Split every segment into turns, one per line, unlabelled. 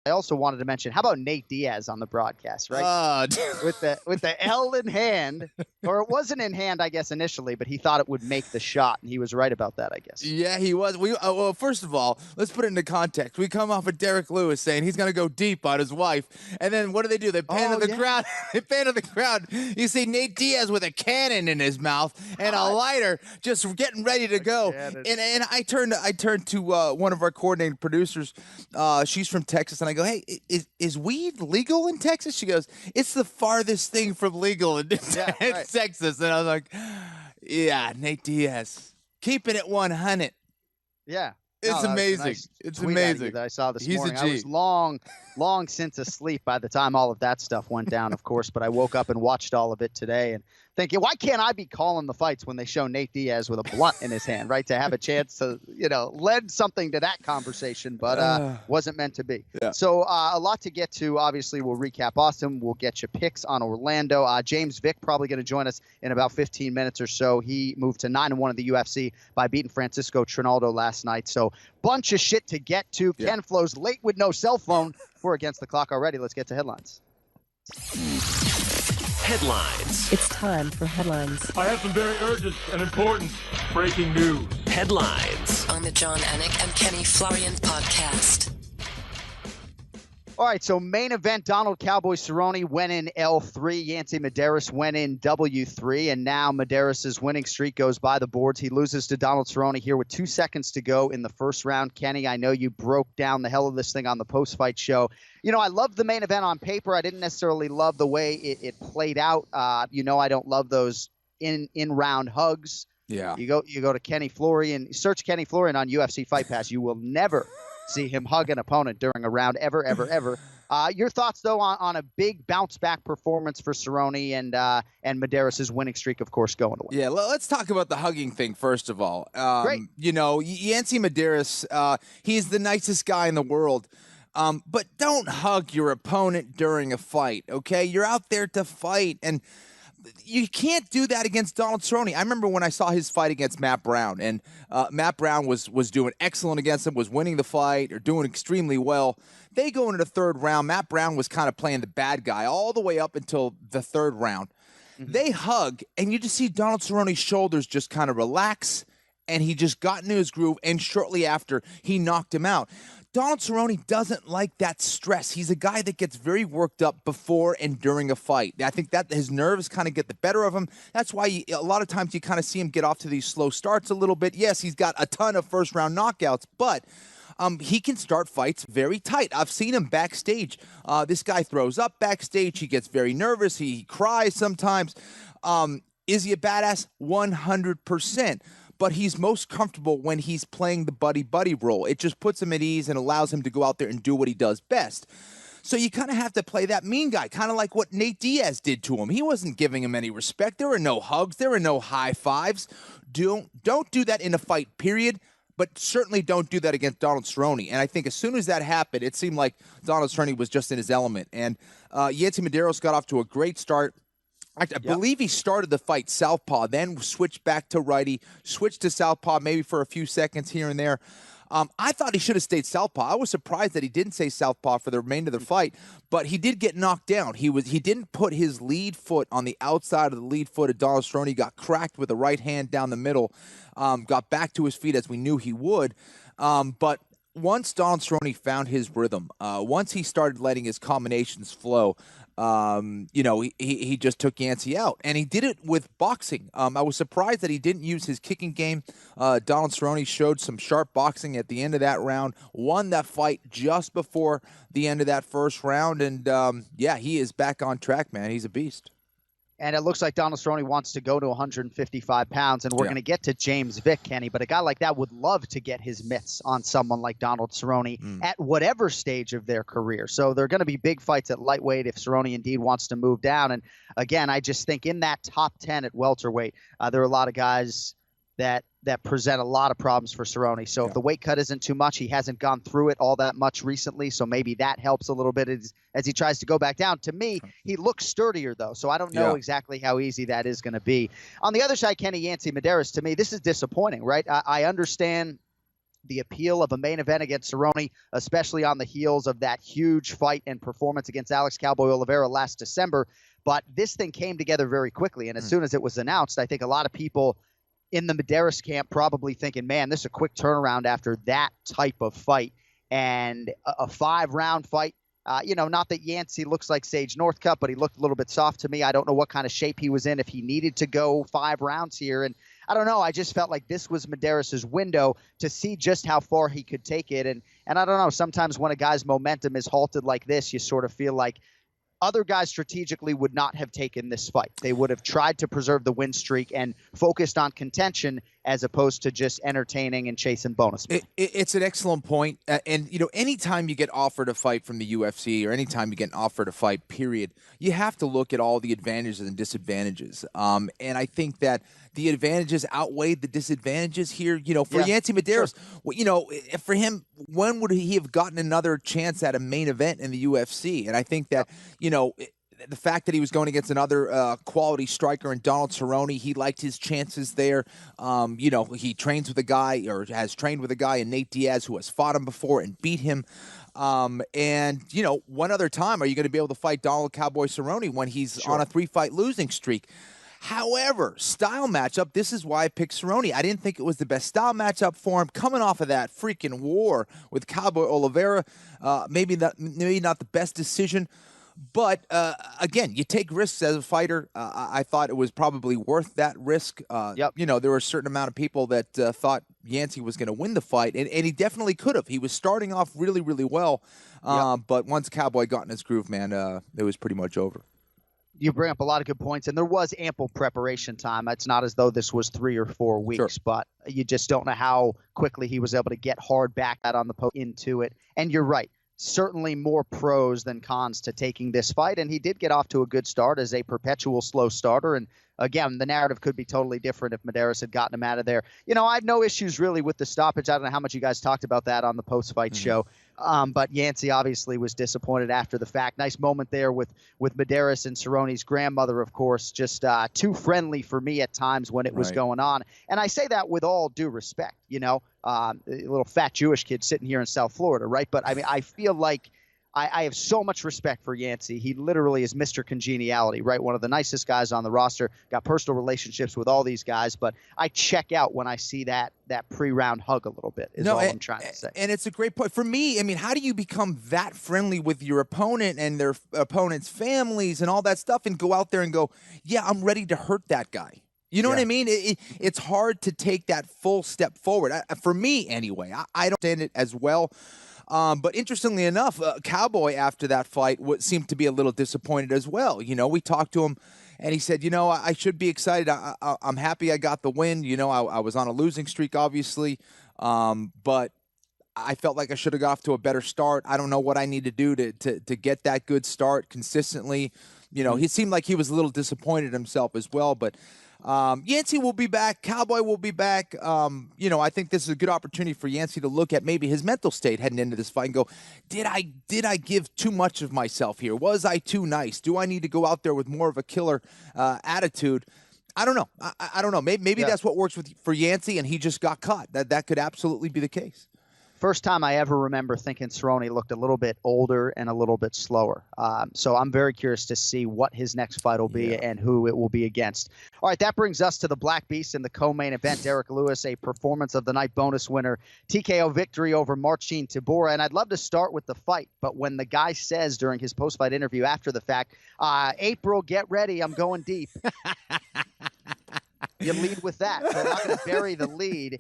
I also wanted to mention, how about Nate Diaz on the broadcast, right? With the L in hand, or it wasn't in hand, I guess, initially, but he thought it would make the shot, and he was right about that, I guess.
Yeah, he was. Well, first of all, let's put it into context. We come off of Derek Lewis saying he's going to go deep on his wife, and then what do? They pan to the crowd. They pan to the crowd. You see Nate Diaz with a cannon in his mouth and a lighter, just getting ready to go. And I turned to one of our coordinating producers. She's from Texas, and I go, "Hey, is weed legal in Texas?" She goes, "It's the farthest thing from legal in Texas." And I was like, "Yeah, Nate Diaz, keeping it 100."
Yeah.
It's amazing.
Nice
it's
tweet
amazing
that I saw this
He's
morning.
a G.
I was long since asleep by the time all of that stuff went down, of course, but I woke up and watched all of it today and thinking, why can't I be calling the fights when they show Nate Diaz with a blunt in his hand, right? To have a chance to, lend something to that conversation, but wasn't meant to be.
Yeah.
So a lot to get to. Obviously, we'll recap Austin. We'll get you picks on Orlando. James Vick probably going to join us in about 15 minutes or so. He moved to 9-1 in the UFC by beating Francisco Trinaldo last night. So bunch of shit to get to. Yeah. Ken Flo's late with no cell phone. We're against the clock already. Let's get to headlines.
Headlines.
It's time for headlines.
I have some very urgent and important breaking news.
Headlines.
On the John Anik and Kenny Florian podcast.
All right, so main event, Donald Cowboy Cerrone went in L3. Yancy Medeiros went in W3, and now Medeiros' winning streak goes by the boards. He loses to Donald Cerrone here with 2 seconds to go in the first round. Kenny, I know you broke down the hell of this thing on the post-fight show. I love the main event on paper. I didn't necessarily love the way it played out. I don't love those in-round hugs.
Yeah.
You go to Kenny Florian. Search Kenny Florian on UFC Fight Pass. You will never see him hug an opponent during a round ever, ever, ever. Your thoughts, though, on a big bounce-back performance for Cerrone and Medeiros' winning streak, of course, going away.
Yeah, let's talk about the hugging thing first of all.
Great.
Yancy Medeiros, he's the nicest guy in the world. But don't hug your opponent during a fight, okay? You're out there to fight, and you can't do that against Donald Cerrone. I remember when I saw his fight against Matt Brown, and Matt Brown was doing excellent against him, was winning the fight, or doing extremely well. They go into the third round. Matt Brown was kind of playing the bad guy all the way up until the third round. Mm-hmm. They hug, and you just see Donald Cerrone's shoulders just kind of relax, and he just got into his groove, and shortly after, he knocked him out. Donald Cerrone doesn't like that stress. He's a guy that gets very worked up before and during a fight. I think that his nerves kind of get the better of him. That's why a lot of times you kind of see him get off to these slow starts a little bit. Yes, he's got a ton of first-round knockouts, but he can start fights very tight. I've seen him backstage. This guy throws up backstage. He gets very nervous. He cries sometimes. Is he a badass? 100%. But he's most comfortable when he's playing the buddy-buddy role. It just puts him at ease and allows him to go out there and do what he does best. So you kind of have to play that mean guy, kind of like what Nate Diaz did to him. He wasn't giving him any respect. There were no hugs. There were no high fives. Don't do that in a fight, period. But certainly don't do that against Donald Cerrone. And I think as soon as that happened, it seemed like Donald Cerrone was just in his element. And Yancy Medeiros got off to a great start. I believe he started the fight southpaw, then switched back to righty, switched to southpaw maybe for a few seconds here and there. I thought he should have stayed southpaw. I was surprised that he didn't stay southpaw for the remainder of the fight, but he did get knocked down. He didn't put his lead foot on the outside of the lead foot of Donald Cerrone. He got cracked with the right hand down the middle, got back to his feet as we knew he would. But once Donald Cerrone found his rhythm, once he started letting his combinations flow, he just took Yancy out, and he did it with boxing. I was surprised that he didn't use his kicking game. Donald Cerrone showed some sharp boxing at the end of that round, won that fight just before the end of that first round, and he is back on track, man. He's a beast.
And it looks like Donald Cerrone wants to go to 155 pounds, and we're going to get to James Vick, Kenny, but a guy like that would love to get his mitts on someone like Donald Cerrone at whatever stage of their career. So they're going to be big fights at lightweight if Cerrone indeed wants to move down. And again, I just think in that top 10 at welterweight, there are a lot of guys that present a lot of problems for Cerrone. So if the weight cut isn't too much, he hasn't gone through it all that much recently, so maybe that helps a little bit as he tries to go back down. To me, he looks sturdier, though, so I don't know exactly how easy that is going to be. On the other side, Kenny Yancy Medeiros, to me, this is disappointing, right? I understand the appeal of a main event against Cerrone, especially on the heels of that huge fight and performance against Alex Cowboy Oliveira last December. But this thing came together very quickly. And as soon as it was announced, I think a lot of people in the Medeiros camp probably thinking, man, this is a quick turnaround after that type of fight. And a 5-round fight. Not that Yancey looks like Sage Northcutt, but he looked a little bit soft to me. I don't know what kind of shape he was in, if he needed to go 5 rounds here. And I don't know. I just felt like this was Medeiros' window to see just how far he could take it. And I don't know. Sometimes when a guy's momentum is halted like this, you sort of feel like other guys strategically would not have taken this fight. They would have tried to preserve the win streak and focused on contention as opposed to just entertaining and chasing bonus.
It's an excellent point. And, anytime you get offered a fight from the UFC or anytime you get offered a fight, period, you have to look at all the advantages and disadvantages. And I think that the advantages outweighed the disadvantages here. For Yancey Medeiros, sure. For him, when would he have gotten another chance at a main event in the UFC? And I think that, the fact that he was going against another quality striker in Donald Cerrone, he liked his chances there. He trains with a guy or has trained with a guy in Nate Diaz who has fought him before and beat him. One other time are you going to be able to fight Donald Cowboy Cerrone when he's on a 3-fight losing streak? However, style matchup, this is why I picked Cerrone. I didn't think it was the best style matchup for him. Coming off of that freaking war with Cowboy Oliveira, maybe not the best decision. But, again, you take risks as a fighter. I thought it was probably worth that risk. There were a certain amount of people that thought Yancey was going to win the fight, and he definitely could have. He was starting off really, really well. But once Cowboy got in his groove, man, it was pretty much over.
You bring up a lot of good points, and there was ample preparation time. It's not as though this was 3 or 4 weeks, but you just don't know how quickly he was able to get hard back out on the post into it. And you're right. Certainly more pros than cons to taking this fight, and he did get off to a good start as a perpetual slow starter. And again, the narrative could be totally different if Medeiros had gotten him out of there. I have no issues really with the stoppage. I don't know how much you guys talked about that on the post-fight show, but Yancey obviously was disappointed after the fact. Nice moment there with Medeiros and Cerrone's grandmother, of course, just too friendly for me at times when it was going on. And I say that with all due respect, a little fat Jewish kid sitting here in South Florida, right? But I mean, I feel like I have so much respect for Yancey. He literally is Mr. Congeniality, right? One of the nicest guys on the roster, got personal relationships with all these guys, but I check out when I see that pre-round hug a little bit is all I'm trying to say.
And it's a great point. For me, I mean, how do you become that friendly with your opponent and their opponents' families and all that stuff and go out there and go, yeah, I'm ready to hurt that guy? You know what I mean? It's hard to take that full step forward. For me, anyway, I don't understand it as well. But interestingly enough, Cowboy, after that fight, seemed to be a little disappointed as well. We talked to him, and he said, I should be excited. I'm happy I got the win. I was on a losing streak, obviously, but I felt like I should have got off to a better start. I don't know what I need to do to get that good start consistently. He seemed like he was a little disappointed himself as well, but Yancey will be back. Cowboy will be back. I think this is a good opportunity for Yancey to look at maybe his mental state heading into this fight and go, did I give too much of myself here? Was I too nice? Do I need to go out there with more of a killer attitude? I don't know. I don't know. Maybe that's what works for Yancey, and he just got caught. That could absolutely be the case.
First time I ever remember thinking Cerrone looked a little bit older and a little bit slower. So I'm very curious to see what his next fight will be and who it will be against. All right, that brings us to the Black Beast in the co-main event. Derek Lewis, a performance of the night bonus winner, TKO victory over Marcin Tybura. And I'd love to start with the fight, but when the guy says during his post-fight interview after the fact, April, get ready, I'm going deep. You lead with that. So I'm not going to bury the lead.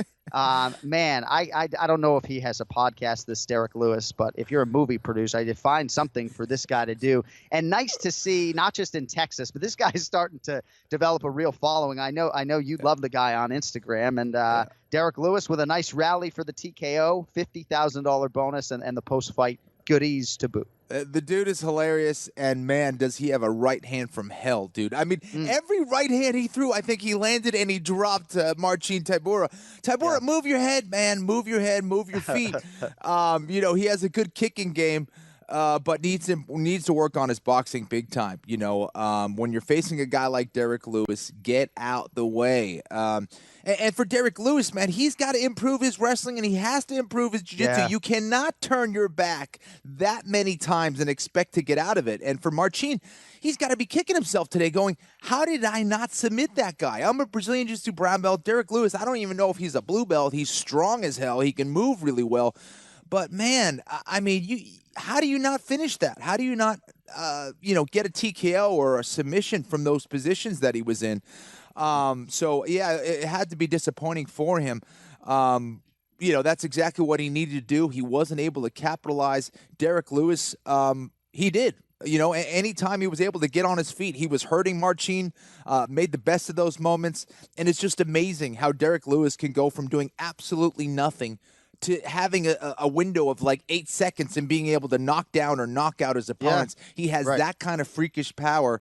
Man, I don't know if he has a podcast, this Derek Lewis, but if you're a movie producer, I'd find something for this guy to do. And nice to see, not just in Texas, but this guy is starting to develop a real following. I know you love the guy on Instagram. And Derek Lewis with a nice rally for the TKO, $50,000 bonus, and the post-fight goodies to boot.
The dude is hilarious, and man, does he have a right hand from hell, dude. I mean, every right hand he threw, I think he landed and he dropped Marcin Tybura. Tybura, move your head, man. Move your head, move your feet. He has a good kicking game. but needs to work on his boxing big time. You know, when you're facing a guy like Derek Lewis, get out the way. And for Derek Lewis, man, he's got to improve his wrestling and he has to improve his jiu-jitsu.
Yeah.
You cannot turn your back that many times and expect to get out of it. And for Marcin, he's got to be kicking himself today going, how did I not submit that guy? I'm a Brazilian Jiu-Jitsu brown belt. Derek Lewis, I don't even know if he's a blue belt. He's strong as hell. He can move really well. But, man, I mean, how do you not finish that? How do you not, get a TKO or a submission from those positions that he was in? So, yeah, it had to be disappointing for him. That's exactly what he needed to do. He wasn't able to capitalize. Derek Lewis, he did. You know, anytime he was able to get on his feet, he was hurting Marcin, made the best of those moments. And it's just amazing how Derek Lewis can go from doing absolutely nothing to having a window of like 8 seconds and being able to knock down or knock out his opponents. He has that kind of freakish power.